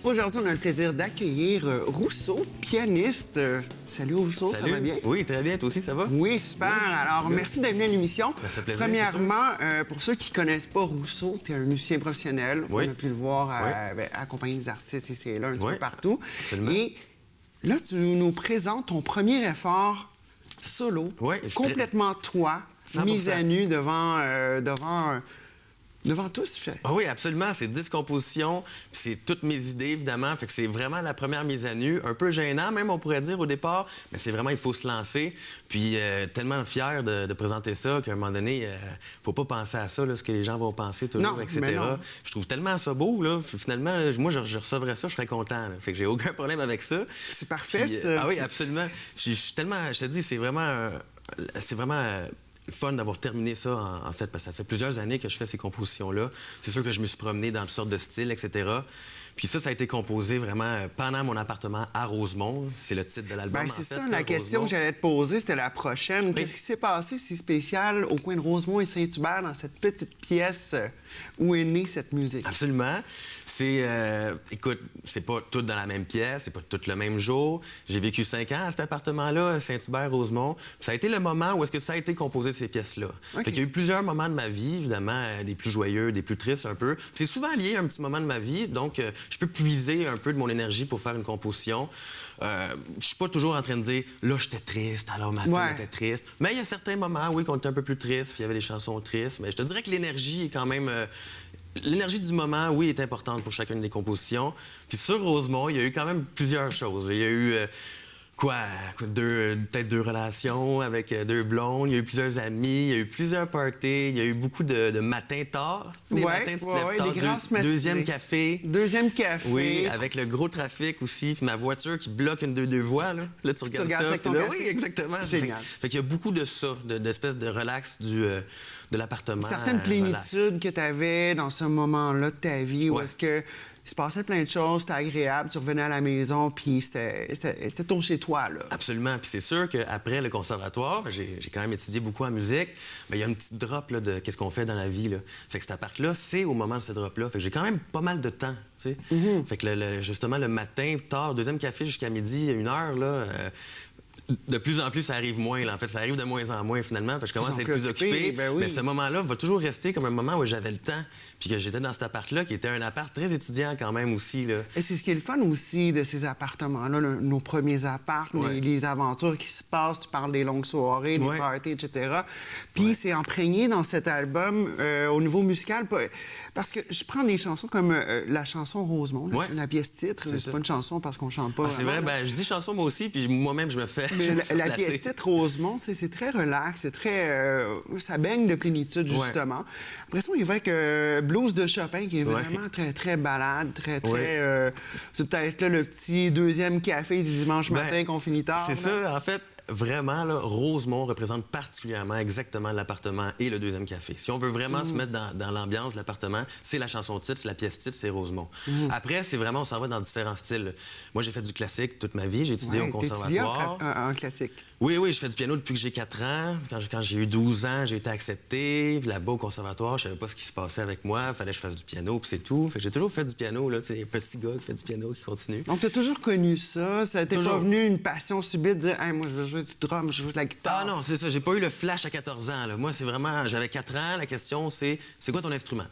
Aujourd'hui, on a le plaisir d'accueillir Rousseau, pianiste. Salut Rousseau, Salut. Ça va bien? Oui, très bien. Toi aussi, ça va? Oui, super. Alors, merci d'être venu à l'émission. Ça fait plaisir, Premièrement, pour ceux qui ne connaissent pas Rousseau, tu es un musicien professionnel. Oui. On a pu le voir accompagner des artistes ici et là, un petit peu partout. Absolument. Et là, tu nous présentes ton premier effort solo, Oui, complètement toi, 100%. mise à nu devant tous, fait. Ah oui, absolument. C'est 10 compositions, puis c'est toutes mes idées, évidemment. Fait que c'est vraiment la première mise à nu. Un peu gênant, même, on pourrait dire, au départ. Mais c'est vraiment, il faut se lancer. Puis tellement fier de présenter ça qu'à un moment donné, faut pas penser à ça, là, ce que les gens vont penser toujours, Non, etc. mais non. Je trouve tellement ça beau, là. Finalement, moi, je recevrais ça, je serais content, là. Fait que j'ai aucun problème avec ça. C'est parfait, Puis, ça. Ah oui, absolument. Je suis tellement... Je te dis, c'est vraiment... le fun d'avoir terminé ça, en fait, parce que ça fait plusieurs années que je fais ces compositions-là. C'est sûr que je me suis promené dans toutes sortes de styles, etc. Puis ça a été composé vraiment pendant mon appartement à Rosemont. C'est le titre de l'album, Ben, en c'est fait. ça, là, la question Rosemont. que j'allais te poser, c'était la prochaine. Oui. Qu'est-ce qui s'est passé si spécial au coin de Rosemont et Saint-Hubert, dans cette petite pièce où est née cette musique? Absolument. C'est... écoute, c'est pas tout dans la même pièce, c'est pas tout le même jour. J'ai vécu 5 ans à cet appartement-là, Saint-Hubert-Rosemont. Puis ça a été le moment où est-ce que ça a été composé, ces pièces-là. OK. Fait qu'il y a eu plusieurs moments de ma vie, évidemment, des plus joyeux, des plus tristes un peu. Puis c'est souvent lié à un petit moment de ma vie, donc je peux puiser un peu de mon énergie pour faire une composition. Je suis pas toujours en train de dire « là, j'étais triste, alors ma tune était triste ». Mais il y a certains moments, oui, qu'on était un peu plus triste, puis il y avait des chansons tristes. Mais je te dirais que l'énergie est quand même... L'énergie du moment, oui, est importante pour chacune des compositions. Puis sur Rosemont, il y a eu quand même plusieurs choses. Il y a eu... peut-être 2 relations avec 2 blondes, il y a eu plusieurs amis, il y a eu plusieurs parties, il y a eu beaucoup de matins tard. Tu sais, des matins, tu te lèves tard, des grasses matinées. deuxième café. Deuxième café. Oui, avec le gros trafic aussi, puis ma voiture qui bloque une 2 voies, là. Là, tu regardes ça, avec ton puis là, café. oui, exactement. Génial. Fait qu'il y a beaucoup de ça, d'espèces de relax de l'appartement. Certaines plénitudes que tu avais dans ce moment-là de ta vie, où Ouais. est-ce que il se passait plein de choses, c'était agréable, tu revenais à la maison, puis c'était ton chez-toi, là. Absolument. Puis c'est sûr qu'après le conservatoire, j'ai quand même étudié beaucoup en musique, mais il y a une petite drop là, de qu'est-ce qu'on fait dans la vie. Là. Fait que cet appart-là, c'est au moment de cette drop-là. Fait que j'ai quand même pas mal de temps, tu sais. Fait que justement, le matin, tard, deuxième café jusqu'à midi, 1 heure, là... de plus en plus, ça arrive moins. Là. En fait, ça arrive de moins en moins, finalement, parce que je commence à être plus occupé. Ben oui. Mais ce moment-là va toujours rester comme un moment où j'avais le temps, puis que j'étais dans cet appart-là, qui était un appart très étudiant quand même aussi. Là. Et c'est ce qui est le fun aussi de ces appartements-là, nos premiers apparts, Ouais. les aventures qui se passent, tu parles des longues soirées, des Ouais. parties, etc. Puis c'est imprégné dans cet album au niveau musical, parce que je prends des chansons comme la chanson Rosemont, Ouais. la pièce titre, C'est c'est ça. pas une chanson parce qu'on chante pas. Ah, c'est vrai, vraiment, là. ben, je dis chanson moi aussi, puis moi-même, je me fais. Mais je me fais la placer. pièce titre Rosemont, c'est très relax, c'est très... ça baigne de plénitude, justement. Après ça, on évoque Blues de Chopin, qui est vraiment très, très balade, très, très... c'est peut-être là, le petit deuxième café du dimanche matin qu'on finit tard. C'est là. ça, en fait. Vraiment, là, Rosemont représente particulièrement exactement l'appartement et le deuxième café. Si on veut vraiment se mettre dans l'ambiance de l'appartement, c'est la chanson titre, la pièce titre, c'est Rosemont. Après, c'est vraiment, on s'en va dans différents styles. Moi, j'ai fait du classique toute ma vie. J'ai étudié au conservatoire. En classique. Oui, je fais du piano depuis que j'ai 4 ans. Quand j'ai eu 12 ans, j'ai été accepté. Puis là-bas, au conservatoire, je savais pas ce qui se passait avec moi. Il fallait que je fasse du piano, puis c'est tout. Fait que j'ai toujours fait du piano, là. C'est un petit gars qui fait du piano, qui continue. Donc, tu as toujours connu ça. Ça t'est pas Toujours. venu une passion subite de dire hey, moi, je veux jouer du drum, je veux jouer de la guitare. Ah non, c'est ça. J'ai pas eu le flash à 14 ans. Là. Moi, c'est vraiment... J'avais 4 ans. La question, c'est quoi ton instrument?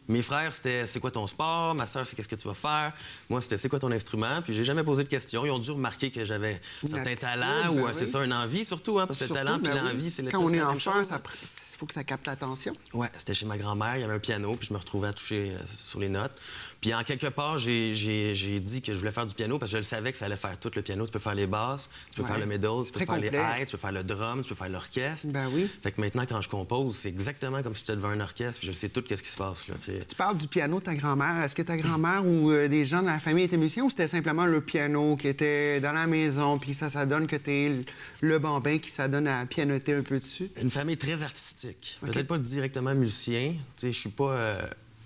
Mes frères, c'était c'est quoi ton sport? Ma sœur, c'est qu'est-ce que tu vas faire? Moi, c'était c'est quoi ton instrument? Puis j'ai jamais posé de questions. Ils ont dû remarquer que j'avais certains talents ou c'est ça, une envie surtout, hein, parce que le talent puis l'envie, c'est quand on est la même enfant, chose. il faut que ça capte l'attention. Ouais, c'était chez ma grand-mère, il y avait un piano, puis je me retrouvais à toucher sur les notes. Puis en quelque part, j'ai dit que je voulais faire du piano parce que je le savais que ça allait faire tout le piano. Tu peux faire les basses, tu peux faire le middle, tu peux faire les highs, tu peux faire le drum, tu peux faire l'orchestre. Ben oui. Fait que maintenant, quand je compose, c'est exactement comme si j'étais devant un orchestre, puis je sais tout ce qui se passe. Là, Tu parles du piano de ta grand-mère. Est-ce que ta grand-mère ou des gens de la famille étaient musiciens ou c'était simplement le piano qui était dans la maison, puis ça donne que t'es le bambin qui s'adonne à pianoter un peu dessus? Une famille très artistique. Peut-être pas directement musicien. Tu sais, je suis pas...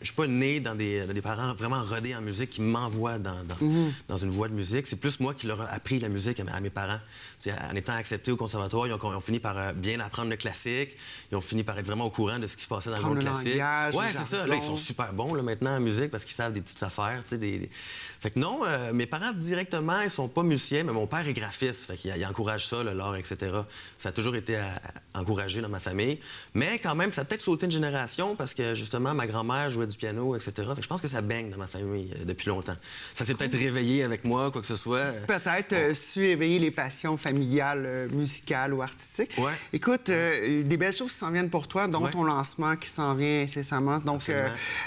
suis pas né dans des parents vraiment rodés en musique qui m'envoient dans une voie de musique. C'est plus moi qui leur ai appris la musique à mes parents. T'sais, en étant acceptés au conservatoire, ils ont fini par bien apprendre le classique. Ils ont fini par être vraiment au courant de ce qui se passait dans le monde classique. Ouais, c'est ça. Là, ils sont super bons là, maintenant en musique parce qu'ils savent des petites affaires. Fait que non, mes parents directement, ils sont pas musiciens, mais mon père est graphiste. Fait qu'il encourage ça, l'art, etc. Ça a toujours été encouragé dans ma famille. Mais quand même, ça a peut-être sauté une génération parce que justement, ma grand-mère jouait du piano, etc. Fait que je pense que ça baigne dans ma famille depuis longtemps. Ça s'est peut-être réveillé avec moi, quoi que ce soit. Peut-être su éveiller les passions familiales, musicales ou artistiques. Ouais. Écoute, des belles choses qui s'en viennent pour toi, dont ton lancement qui s'en vient incessamment. Donc,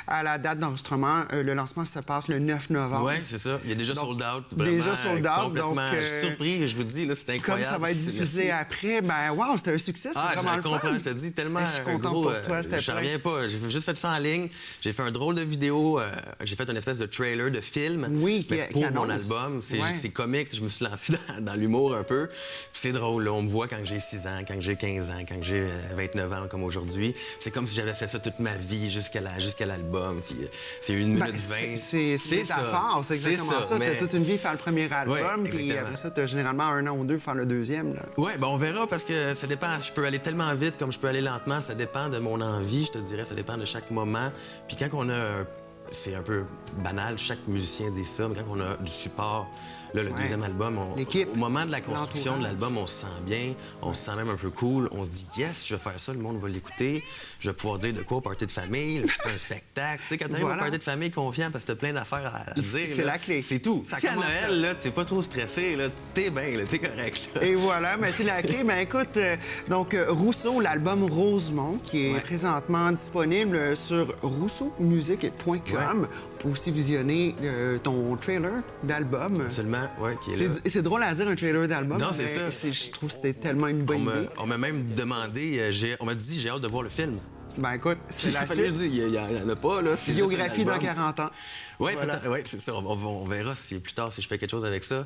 à la date d'enregistrement, le lancement se passe le 9 novembre. Oui, c'est ça. Il y a déjà sold out. Vraiment, déjà sold out. Complètement. Je suis surpris, je vous dis, là, c'est incroyable. Comme ça va être diffusé après, ben wow, c'était un succès, c'est vraiment le fun. Je te dis, tellement je suis content gros, pour toi, je reviens pas. J'ai juste fait ça en ligne. J'ai fait un drôle de vidéo. J'ai fait une espèce de trailer de film pour mon album. C'est comique. Je me suis lancé dans l'humour un peu. C'est drôle. Là. On me voit quand j'ai 6 ans, quand j'ai 15 ans, quand j'ai 29 ans comme aujourd'hui. C'est comme si j'avais fait ça toute ma vie jusqu'à l'album. Puis c'est 1 minute 20. C'est métaphore, c'est exactement ça. Mais... T'as toute une vie faire le premier album, ouais, puis après ça, t'as généralement 1 an ou 2 pour faire le deuxième. Oui, ben on verra parce que ça dépend. Je peux aller tellement vite comme je peux aller lentement. Ça dépend de mon envie, je te dirais. Ça dépend de chaque moment. Puis quand on a... C'est un peu banal, chaque musicien dit ça, mais quand on a du support, là, le deuxième album, au moment de la construction de l'album, on se sent bien, on se sent même un peu cool, on se dit « Yes, je vais faire ça, le monde va l'écouter, je vais pouvoir dire de quoi au party de famille, je fais un spectacle. » Tu sais, quand t'arrives au party de famille confiant parce que t'as plein d'affaires à dire, c'est la clé. C'est tout. Si à Noël, là, t'es pas trop stressé, là, t'es bien, là, t'es correct. Là. Et voilà, mais c'est la clé. Ben écoute, donc Rousseau, l'album Rosemont, qui est présentement disponible sur rousseaumusique.com. On peut aussi visionner ton trailer d'album. Absolument, oui, qui est là. C'est drôle à dire un trailer d'album. Non, c'est ça. Je trouve que c'était tellement une bonne idée. On m'a même demandé, on m'a dit j'ai hâte de voir le film. Ben écoute, c'est la suite. Je dis, il n'y en a pas, là. Biographie dans 40 ans. Oui, voilà. C'est ça. On verra si plus tard si je fais quelque chose avec ça.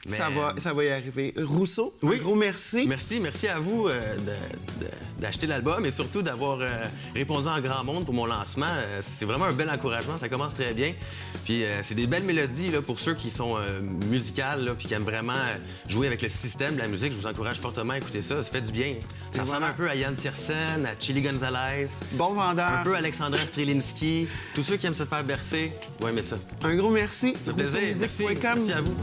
Mais... Ça va y arriver. Rousseau, un gros merci. Merci à vous d'acheter l'album et surtout d'avoir répondu en grand monde pour mon lancement. C'est vraiment un bel encouragement. Ça commence très bien. Puis c'est des belles mélodies là, pour ceux qui sont musicales là, puis qui aiment vraiment jouer avec le système de la musique. Je vous encourage fortement à écouter ça. Ça fait du bien. Ça ressemble un peu à Yann Tiersen, à Chili Gonzalez. Bon vendeur. Un peu à Alexandra Strelinski. Tous ceux qui aiment se faire bercer, vont aimer ça. Un gros merci. Ça fait plaisir. Merci à vous.